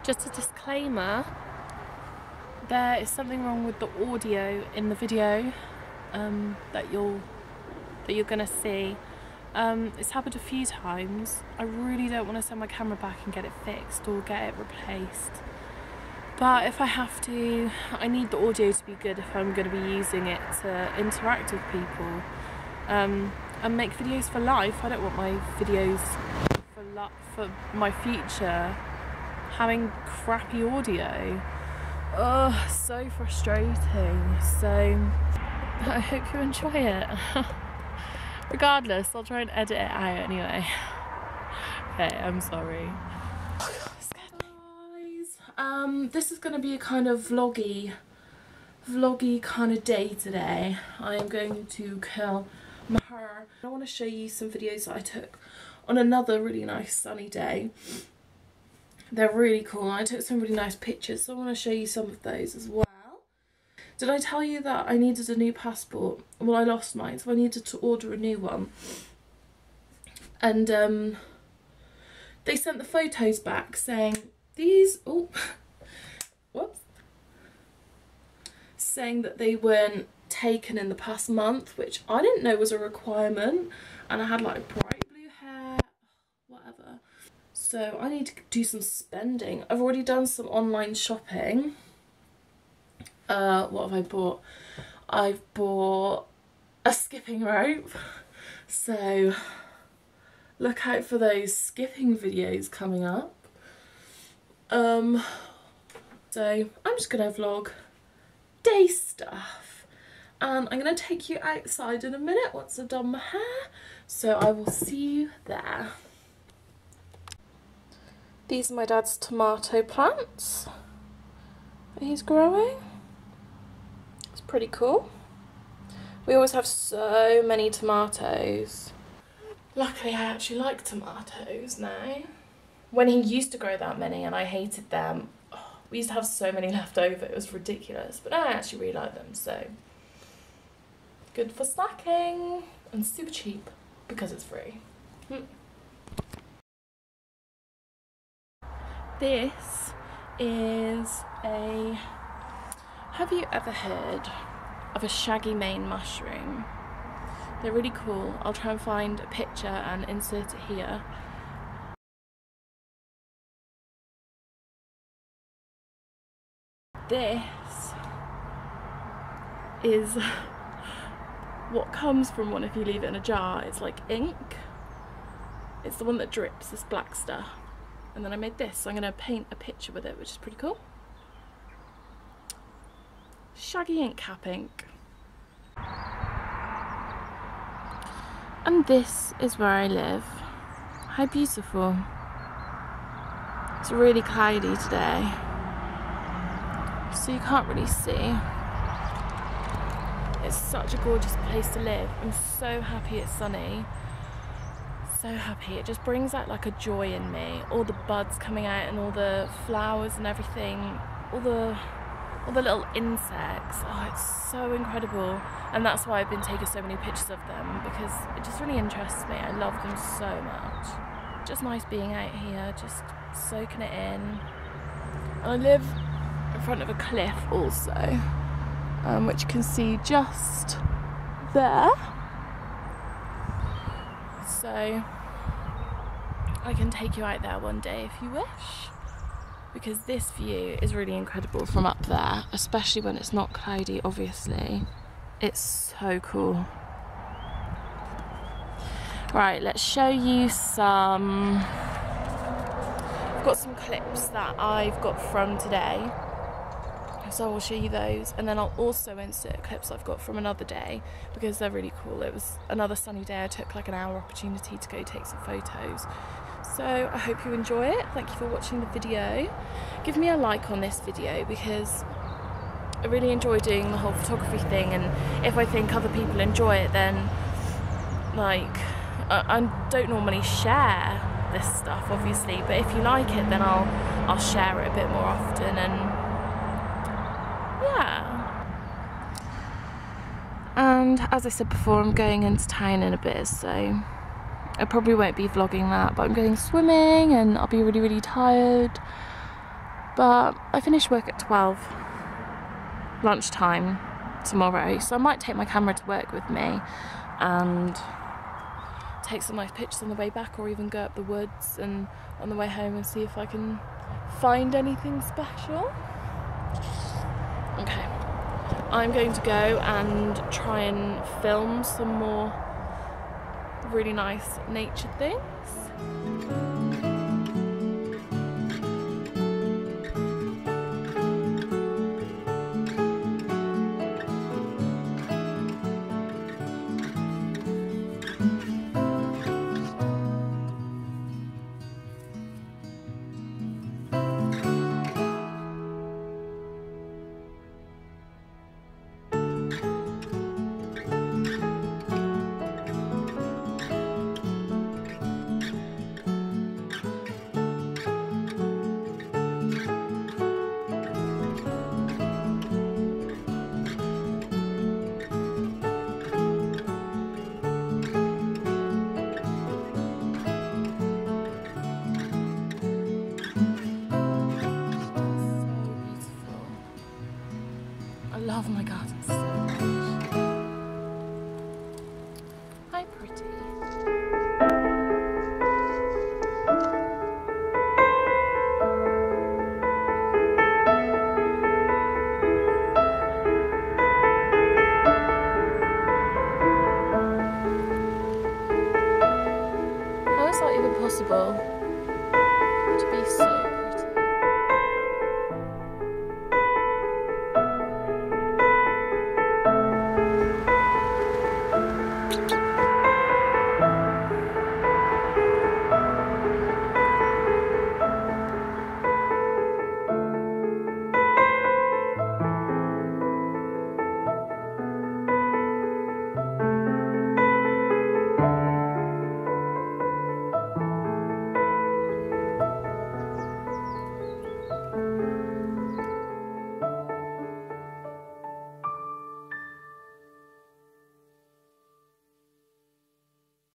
Just a disclaimer, there is something wrong with the audio in the video that you're gonna see. It's happened a few times. I really don't want to send my camera back and get it fixed or get it replaced. But if I have to, I need the audio to be good if I'm going to be using it to interact with people and make videos for life. I don't want my videos for my future having crappy audio. Oh, so frustrating. So I hope you enjoy it. Regardless, I'll try and edit it out anyway. Okay, I'm sorry. Guys, this is going to be a kind of vloggy kind of day today. I am going to curl my hair. I want to show you some videos that I took on another really nice sunny day. They're really cool. I took some really nice pictures, so I want to show you some of those as well. Did I tell you that I needed a new passport? Well, I lost mine, so I needed to order a new one. And they sent the photos back saying these, oh, whoops, saying that they weren't taken in the past month, which I didn't know was a requirement. And I had like bright blue hair, whatever. So I need to do some spending. I've already done some online shopping. What have I bought? I've bought a skipping rope, so look out for those skipping videos coming up. So I'm just gonna vlog day stuff, and I'm gonna take you outside in a minute once I've done my hair, so I will see you there. These are my dad's tomato plants that he's growing. Pretty cool. We always have so many tomatoes. Luckily I actually like tomatoes now. When he used to grow that many and I hated them, we used to have so many left over, it was ridiculous, but now I actually really like them, so good for snacking and super cheap because it's free. This is a... Have you ever heard of a shaggy mane mushroom? They're really cool. I'll try and find a picture and insert it here. This is what comes from one if you leave it in a jar. It's like ink. It's the one that drips, this black stuff. And then I made this, so I'm going to paint a picture with it, which is pretty cool. Shaggy ink cap ink. And this is where I live. How beautiful. It's really cloudy today, so you can't really see. It's such a gorgeous place to live. I'm so happy it's sunny. So happy. It just brings out like a joy in me. All the buds coming out and all the flowers and everything. All the little insects. Oh, it's so incredible. And that's why I've been taking so many pictures of them, because it just really interests me. I love them so much. Just nice being out here, just soaking it in. And I live in front of a cliff also, which you can see just there. So I can take you out there one day if you wish, because this view is really incredible from up there, especially when it's not cloudy, obviously. It's so cool. Right, let's show you some... I've got some clips that I've got from today, so I'll show you those, and then I'll also insert clips I've got from another day, because they're really cool. It was another sunny day. I took like an hour opportunity to go take some photos. So I hope you enjoy it. Thank you for watching the video. Give me a like on this video, because I really enjoy doing the whole photography thing, and if I think other people enjoy it, then like I don't normally share this stuff obviously, but if you like it, then I'll share it a bit more often. And yeah, and as I said before, I'm going into town in a bit, so I probably won't be vlogging that, but I'm going swimming and I'll be really tired. But I finish work at 12, lunchtime tomorrow, so I might take my camera to work with me and take some nice pictures on the way back, or even go up the woods and on the way home and see if I can find anything special. Okay, I'm going to go and try and film some more really nice nature things. I love my garden so much. Hi, pretty. How is that even possible?